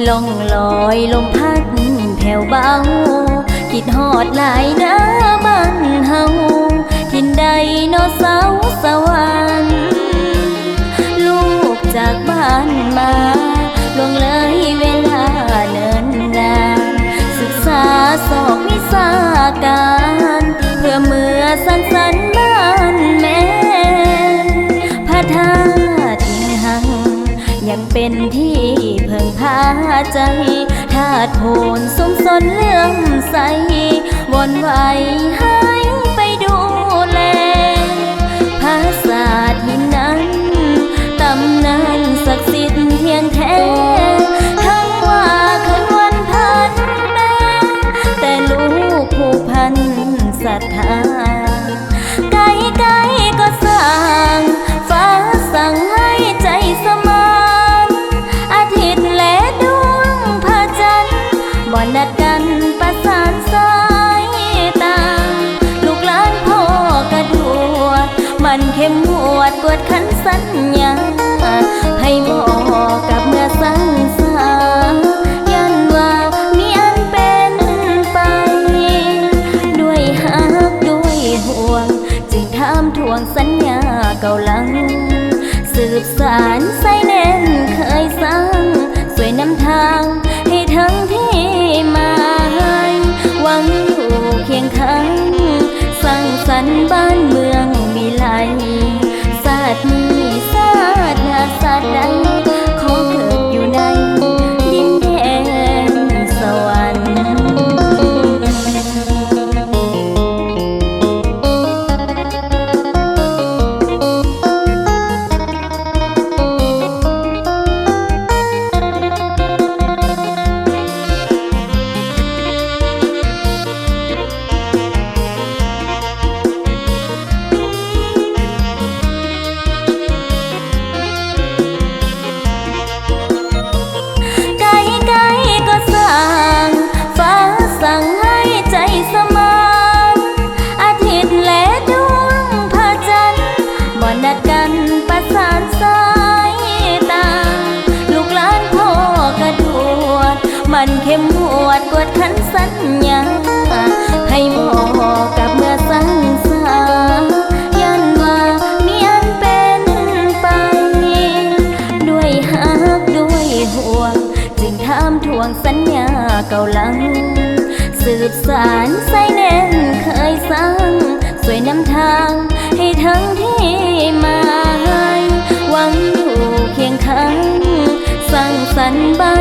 ล่องลอยลมพัดแผ่วเบาคิดฮอดหลายเด้อบ้านเฮาทินใดโนเสาสวรรค์ลูกจากบ้านมาล่วงเลยเวลาเนิ่นนานศึกษาสอบวิชาการเพื่อเมื่อสร้างสรรค์บ้านแม่พระธาตุหินหังยังเป็นที่เพิ่งพาใจธาตุโพนสมสนเลื่อมใสวอนไหวให้ไปดูแลภาษาหินนั้นตำนานศักดิ์สิทธิ์เที่ยงแท้ทั้งว่าคืนวันพันแม่แต่ลูกผู้พันศรัทธาไกลไกลก็สร้างฟ้าสั่งให้ใจสมานอาทิตย์และดวงพระจันทร์บ่นัดกันประสานสายตาลูกหลานพ่อกระดวดมันเข้มงวดกวดขันสัญญาให้บอกกับเมื่อสั่งสายันว่ามีอันเป็นไปด้วยฮักด้วยห่วงจึงถามทวงสัญญาเก่าหลังสืบสารใส่แน่นเคยสร้างสวยนำทางให้ทั้งที่มาหวังอยู่เคียงข้างสร้างสรรค์บ้านเมืองมีไหลศาสตร์นี้ศาสตร์หน้าศาสตร์ใดขอเกิดอยู่ในดินแดนสวรรค์นัดกันประสานสายตาลูกหลานพ่อกระดวดมันเข้มงวดกวดขันสัญญาให้บอกกับเมื่อสั่งสายันว่ามีอันเป็นไปด้วยฮักด้วยห่วงจึงถามทวงสัญญาเก่าหลังสืบสารใส่แน่นเคยสร้างสวยนำทางให้ทั้งที่มาหวังอยู่เคียงข้างสร้างสรรค์บ้า